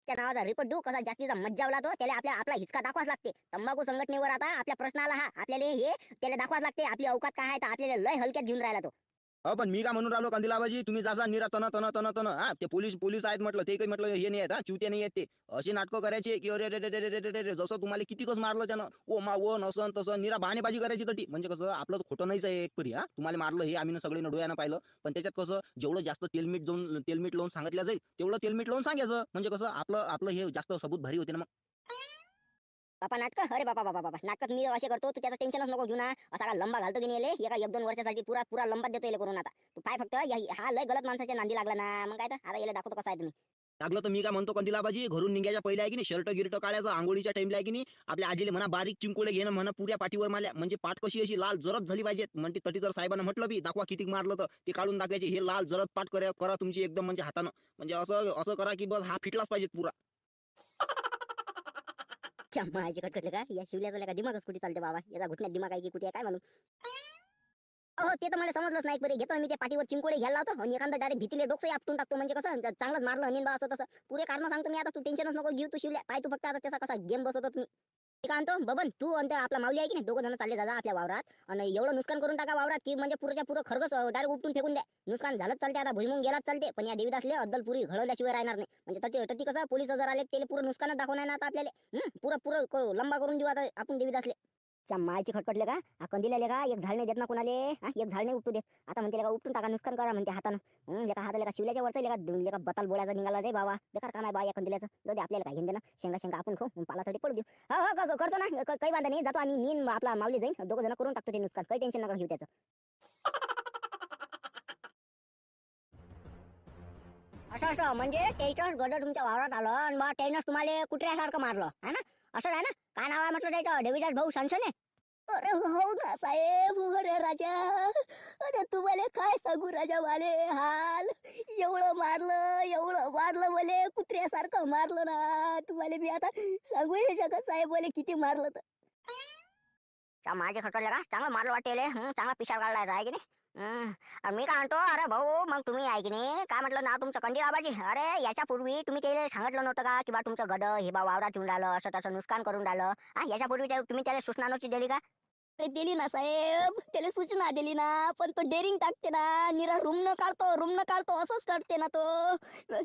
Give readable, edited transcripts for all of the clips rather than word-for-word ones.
त्या नावाचा रिपोर्ट देऊ कसा जास्तीचा मज्जावला तो त्याला आपला हिसका दाखवाच लागते. तंबाखू संघटनेवर आता आपल्या प्रश्नाला हा आपल्याला हे त्याला दाखवाच लागते आपली अवकात काय आहे तर आपल्याला लय हलक्यात घेऊन राहिला तो. पण मी काय म्हणून राहिलो कंदिलाबाजी, तुम्ही जासा निरा तन तन तन तन हा ते पोलीस पोलीस आहेत म्हटलं, ते काही म्हटलं हे नाही आहेत हा, चिवते नाही आहेत ते. अशी नाटकं करायची की अरे रे रे रे रे रे जसं तुम्हाला किती कसं मारलं त्यानं, ओ मा ओ नसन तसं निरा बहाणेबाजी करायची तटी. म्हणजे कसं आपलं खोटं नाहीच आहे एक परी हा, तुम्हाला मारलं हे आम्ही सगळे डोळ्यानं पाहिलं. पण त्याच्यात कसं जेवढं जास्त तेलमीठ लावून सांगितलं जाईल तेवढं तेलमीठ लावून सांगायचं. म्हणजे कसं आपलं आपलं हे जास्त सबूत भारी होते ना मग. बापा नाटक अरे बापा बापा बापा नाटक मी असे करतो तू त्याचं टेन्शनच नको घेऊ ना. असा का लंबा घालतो की नाही एका 1-2 वर्षासाठी पुरा पुरा लंबात देतो येले करून. आता तू पाय फक्त हा लय गलत माणसाच्या नांदी लागला ना मग काय तर आता याला दाखवतो कसा आहे तुम्ही. लागलं तर मी काय म्हणतो कंदिलाबाजी, घरून निघायच्या पहिले आहे की नाही शर्ट गिर्ट काढायचं, आंघोळीच्या टाइमला आहे की नाही आपल्या आजीले म्हणा बारीक चिंकुळे घेणं म्हणा पुऱ्या पाठीवर मारल्या, म्हणजे पाठ कशी अशी लाल जरद झाली पाहिजे. म्हणजे तटी जर साहेबांना म्हटलं बी दाखवा किती मारलं तर ते काढून दाखवायचे, हे लाल जरद पाठ करा तुमची एकदम म्हणजे हातानं. म्हणजे असं असं करा की बस हा फिटलाच पाहिजे पुरा. माझी कटकटले का या शिवल्याचा का दिमागच कुठे चालते बाबा. याचा घुटण्यात दिमाग आहे की कुठे आहे काय म्हणून. हो ते तर मला समजलंच नाही बरे. घेतो मी ते पाठीवर चिंकोडे घ्यायला लावतो आणि एखादा डायरेक्ट भीतीले डोकं आपटून टाकतो. म्हणजे कसं चांगलंच मारलं अनिल बा असं तसं पुरे कारण सांगतो मी. आता तू टेन्शनच नको घेऊ. तू शिवल्या पाय तू फक्त आता त्याचा कसा गेम बसवतो मी. ठीक आहे आणतो बबन तू आणि आपला माऊली आहे की नाही दोघं जण चालले दादा आपल्या वावरात आणि एवढं नुकसान करून टाका वावरात की म्हणजे पुरेच्या पुरं खरगच डायरेक्ट उपटून फेकून द्या. नुकसान झालंच चालते आता भुईमुंग गेलाच चालते पण या देवीदासले अद्दलपुरी घडवल्याशिवाय राहणार नाही. म्हणजे तटी कसं पोलीस जर आले त्याला पुरं नुकसानच दाखवणार ना आता आपल्याला. पुरं पुरं लंबा करून देऊ आता आपण देवीदासले. मायची खटपटले का कंदिलेले का एक झाड नाही देत ना कुणाले. एक झाड नाही उपटू देत. आता म्हणते का उपटून टाका नुकसान करा म्हणते हातानं. लेका हाताला का शिवल्याच्या वरचा लेका बताल बोळ्याचा निघाला रे बाबा. बेकार काम आहे बा या कंदिल्याचं. जाऊ दे आपल्याला काय घेऊन दे ना. शेंगा आपण खाऊ पाला तरी पडू देऊ. हो करतो ना काही वांधा नाही. जातो आम्ही मी आपला माऊली जाईन दोघं जण करून टाकतो ते नुकसान. काही टेन्शन नका घेऊ त्याचं. असं म्हणजे त्याच्याच गड तुमच्या वावरात आलं आणि बा त्यानंच तुम्हाला कुत्र्यासारखं मारलं है ना. असं आहे ना. काय नाव आहे म्हटलं त्याचं देवीदास भाऊ सनसने. अरे हो ना साहेब. अरे राजा अरे तुम्हाला काय सांगू राजा वाले हाल. एवढं मारलं मले कुत्र्यासारखं मारलं ना. तुम्हाला मी आता सांगू नाही शकत साहेब मला किती मारलं तर. माझे खटवले का चांगलं मारलं वाटेल. चांगला पिशार काढलाय आहे की नाही. मी काय म्हणतो अरे भाऊ मग तुम्ही आहे की नाही काय म्हटलं नाव तुमचं कंदिलाबाजी. अरे याच्यापूर्वी तुम्ही ते सांगितलं नव्हतं का की बा तुमचं गड हे बा वावरात येऊन राहिलं असं तसं नुकसान करून राहिलं. याच्यापूर्वी तुम्ही त्याला सूचना नव्हती दिली का. अरे दिली ना साहेब त्याला सूचना दिली ना पण तो डेअरिंग टाकते ना. निरा रूम न काढतो असंच करते ना तो.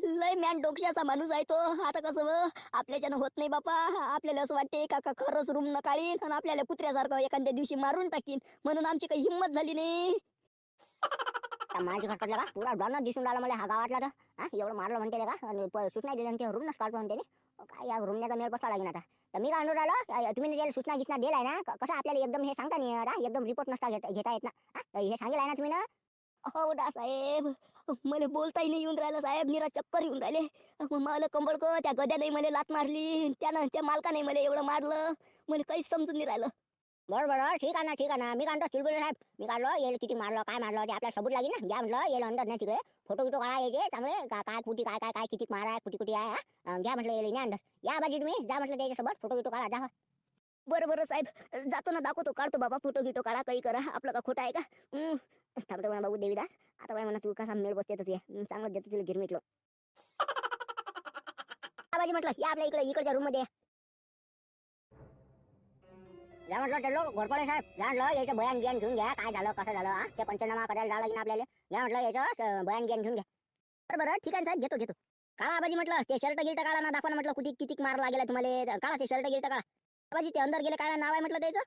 लय मॅन डोक्याचा माणूस आहे तो. आता कसं आपल्याच्यानं होत नाही बापा. आपल्याला असं वाटते का खरंच रूम न काढीन आणि आपल्याला कुत्र्यासारखं एखाद्या दिवशी मारून टाकीन म्हणून आमची काही हिंमत झाली नाही. माझी घटलं का पुरा डॉनर दिसून राहिला मला हा गावातला तर. एवढं मारलं म्हणते का आणि सूचना दिली ते रूम नच काढतो म्हणते. काय या रूमण्याचा मेळ बसला लागेल आता. तर मी काय आणून राहिलो तुम्ही ज्याला सूचना दिलाय ना कसं आपल्याला एकदम हे सांगता नाही येत एकदम रिपोर्ट नसता घेता येत ना. हे सांगितलं ना तुम्ही ना. हो ना साहेब मला बोलताही नाही येऊन राहिलं साहेब. निरा चक्कर येऊन राहिले. मला कंबळक त्या गद्याने मला लात मारली त्यानं त्या मालकाने मला एवढं मारलं. मला काहीच समजून नाही राहिलं. बरं ठीक आहे ना मी काढतो चुलबुल साहेब. मी काढलो येईल किती मारलं काय मारलं ते आपल्याला सबूत लागेल ना. घ्या म्हटलं येईल अंदर नाही तिकडे फोटो काढा यायचे चांगले काय कुठे काय किती मारा आहे कुठे आहे घ्या म्हटलं येईल नाही अंदर. या बाजी तुम्ही जा म्हटलं त्याच्यासोबत फोटो काढा जा. बरं साहेब जातो ना दाखवतो काढतो बाबा फोटो काढा काही करा आपलं का खोटं आहे का. थांबतो म्हणा बाबू देवीदास आता काय म्हणा तू कसा मेळ बसते तुझे चांगलं देतो तुला गिरमिटलो. बाजी म्हटलं या आपल्या इकडच्या रूम मध्ये या म्हटलं चलो घोरपडे साहेब म्हटलं याचं बयान गियान घेऊन घ्या काय झालं कसं झालं ते पंचनामा करायला लागेल आपल्याला. या म्हटलं याचं बयान गियान घेऊन घ्या. बरं ठीक आहे साहेब घेतो काळा आबाजी म्हटलं ते शर्ट गिर्ट काढा ना दाखवा ना म्हटलं कुठे किती मार लागेल तुम्हाला. काढा ते शर्ट गिर्ट काढा आबाजी ते अंदर गेले काय नाव आहे म्हटलं त्याचं.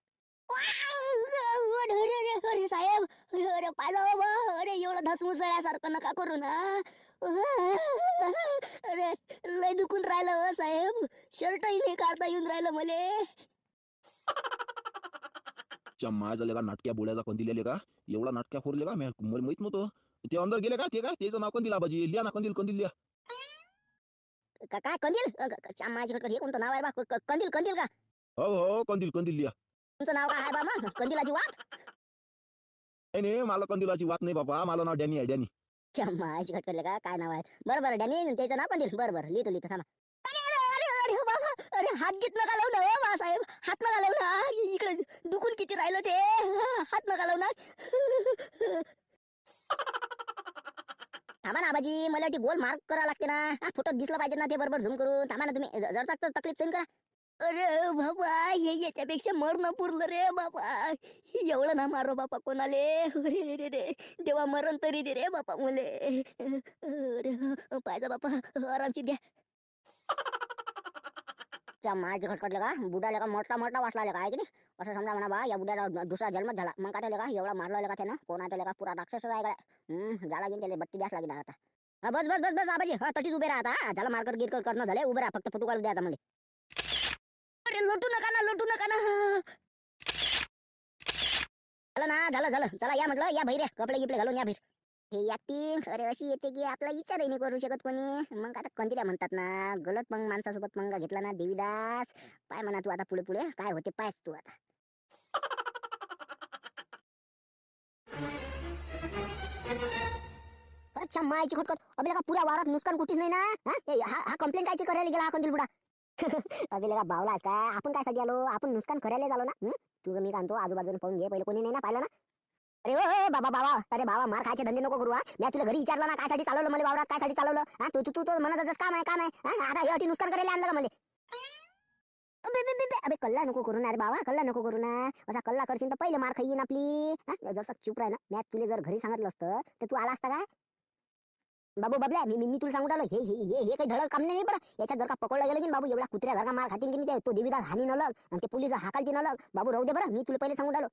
अरे साहेब अरे पाहिलं बाबा अरे एवढं धसमुसळ्यासारखं नका करू ना. अरे लय दुखून राहिलं साहेब. शर्टही नाही काढता येऊन राहिलं मले. चम्मा झाले का नाटक्या बोळ्याचा कंदिलेले का एवढा नाटक्या फोरले का मला माहित नव्हतं. ते अंदर गेले का ते काय त्याचं नाव कंदिलाबाजी लिहा ना कंदील लिहा. काय कंदील माझ्या हे कोणतं नाव आहे बा कंदील का. हो कंदील लिहा. तुमचं नाव काय आहे बा कंदिलाची वाट. नाही मला कंदिलाची वाट नाही बाबा मला नाव डॅनी आहे डॅनी. माझी घटकले का काय नाव आहे. बरं डॅनी त्याचं नाव कंदील बरं लिहितो थांबा. अरे बाबा अरे हात घेत नका लावू ना बा साहेब. हात नका लावू ना इकडे दुखून किती राहिलं ते. हात नका लावू ना. थांबा ना आबाजी, मला ती गोल मार्क करा लागते ना. फोटो दिसला पाहिजे ना ते बरोबर झूम करून. थांबा ना तुम्ही, जर तकलीफ सेंड करा. अरे बाबा, हे याच्यापेक्षा मरण पुरलं रे बाबा. एवढं ना मारो बापा कोणाले. अरे रे रे, देवा मरण तरी दे रे बापा मुले. अरे पाहिजे बापा, आरामची द्या. त्या माझ्या खटखटलं का बुडाले का मोठा मोठा वाचला का आहे की नाही. असं समजा म्हणा बा, या बुड्याला दुसरा जन्मच झाला. मग काय का एवढा मारला का त्यानं, कोण आठवलं का पुरा राक्षस आहे का. झाला की त्याला बत्ती द्यास लागेल आता. बस बस बस बस आबाजी, तटीच उभे राहता. झाला मार्कर गिरकर करणं झाले, उभे राहा, फक्त फोटो काढून द्या मला. अरे लोटू नका ना, लोटू नका ना. झालं ना, झालं झालं. चला या म्हटलं, या भैरे कपडे गिपडे घालून या भैर. हे ऍक्टिंग अरे अशी येते की आपला विचारही नाही करू शकत कोणी. मग आता कंदिल्या म्हणतात ना, गलत मग माणसासोबत पंगा घेतला ना देवीदास. पाय म्हणा तू आता पुढे पुढे काय होते पाय तू आता. अच्छा मायची खटखट, अबे का पुऱ्या वारात नुकसान कुठेच नाही ना. हा कंप्लेंट कायची करायला गेला हा कंदील बुडा. अबे का बावलास काय, आपण काय साठी आलो, आपण नुकसान करायला आलो ना. तू मी कांतो आजूबाजूने पाहून घे, पहिले कोणी नाही ना पाहिलं ना. अरे ओ बाबा बाबा, अरे बाबा मार खायचे धंदे नको करू. मी तुला घरी विचारलं ना, काय साठी चालवलं मला वावरात, काय साठी चालवलं. तू तू तू म्हणत काम आहे काम आहे. आता हे अटी नुकसान करायला आणलं का मला. अबे कल्ला नको करू ना, अरे बाबा कल्ला नको करू ना. असा कल्ला करशील तर पहिले मार खाईन आपली. जसं चुप राह ना, मी तुला जर घरी सांगितलं असतं तर तू आला असता का. बाबू बाबल्या, मी तुला सांगून आलो, हे हे हे हे काही धडक काम नाही बरं. याच्यात जर का पकडलं गेलं की बाबू, एवढा कुत्र्या जर का मार खातील की नाही, तो देवीदास हानी न लग आणि ते पोलीस हाकालती न लग. बाबू राहू दे बरं, मी तुला पहिले सांगून आलो.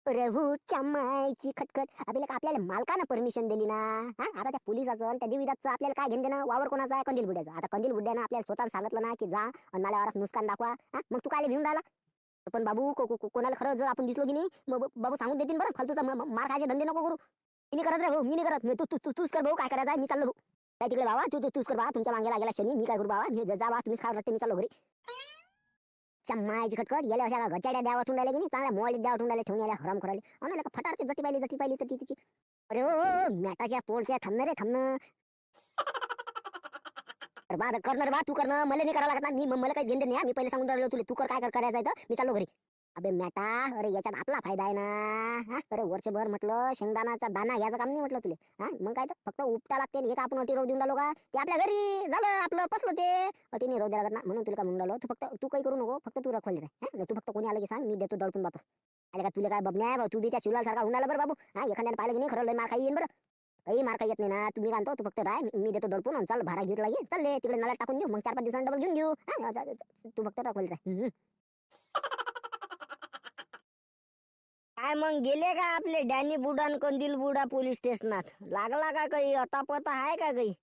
रहूच्या मायची खटखट, आपल्याला मालकानं परमिशन दिली ना. आता त्या पोलिसाचं आणि त्या देवीदासचं आपल्याला काय घेणं देणं. वावर कोणाचा आहे, कंदील बुड्याचा. आता कंदील बुड्यानं आपल्याला स्वतः सांगितलं ना की जा आणि मला वावरात नुकसान दाखवा. मग तू काय भिवून राहिला. पण बाबू कोणाला खरं जर आपण दिसलो की नाही, बाबू सांगून देतील बरं. फालतूचा मार खायचे धंदे नको करू. मी नाही करत रे भाऊ, मी नाही करत. तूच कर भाऊ, काय करायचं आहे मी चाललो भाऊ. काय तिकडे बाबा, तूच कर बाबा, तुमच्या मागेला गेला शनी, मी काय करू बाबा. जा बा तुम्हीच खा रट्टे, मी चाललो घरी. चम्मायची खटखट, याला अशा गचाड्या द्यावा वाटून राहिले की नाही, चांगल्या मोबाईल द्यावा वाटून राहिले, ठेवून यायला हराम करायला. अरे का फटारते जटी पाहिली तर तिची. अरे ओ मॅटाच्या पोळच्या थांबणं रे थांबणं. बा करणार बा, तू करणं मला नाही करायला लागत ना. मला काही घेणं नाही. मी पहिले सांगून राहिलो तुला, तू कर काय करायचं आहे तर मी चाललो घरी. अबे मॅटा, अरे याच्यात आपला फायदा आहे ना. अरे वर्षभर म्हटलं शेंगदाणाचा दाना याचं काम नाही म्हटलं तुला. मग काय तर फक्त उपटा लागते. हे का आपण अटी रोज देऊन राहिलो का, ते आपल्या घरी झालं आपलं पसलं ते. अटी नाही रोज द्यायला लागत ना, म्हणून तुला काय म्हणून राहिलो. तू फक्त तू काही करू नको, फक्त तू रखवली रे. तू फक्त कोणी आलं की सांग, मी देतो दडपून बातस. अरे का तुला काय बघण्या, तू बी त्या शिवलाल सारखा उन्हाला बरं बाबू. एखाद्याने पाहिलं की नाही, खरं लय मार खाई येईन बरं. काही मार काही येत नाही ना. तुम्ही काय तू फक्त राय, मी देतो दडपून आणि चाल भाडा घेतला ये चालले तिकडे नाला टाकून देऊ. मग 4-5 दिवसांनी डबल घेऊन घेऊ. तू फक्त रखवली राय. काय मग गेले का आपले डॅनी बुडा आणि कंदील बुडा पोलीस स्टेशनात. लागला का काही अतापता आहे का काही.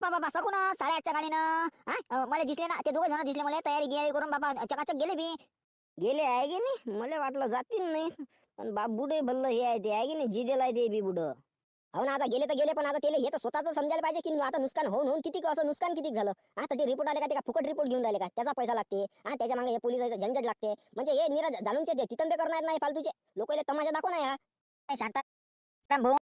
बाबा सकून 8:30च्या गाडीनं मला दिसले ना ते 2 जण दिसले मला, तयारी गियारी करून बाबा चकाचक गेले बी. गेले आहे की नाही, मला वाटलं जातील नाही. पण बाप बुडे भल्ल हे आहे ते आहे की नाही, जिदेला आहे ते बी बुड. हो ना, आता गेले तर गेले, पण आता त्याला हे तर स्वतःच समजायला पाहिजे की आता नुकसान होऊन किती असं नुकसान किती झालं. आता ते रिपोर्ट आले का, ते का फुकट रिपोर्ट घेऊन राहिले का, त्याचा पैसा लागते. त्याच्या मागे हे पोलिसाचं झंझट लागते. म्हणजे हे निरा जाणूनचे ते तितंबे करणार नाही फालतूचे लोक, तमाशा दाखव ना. या शांता भाऊ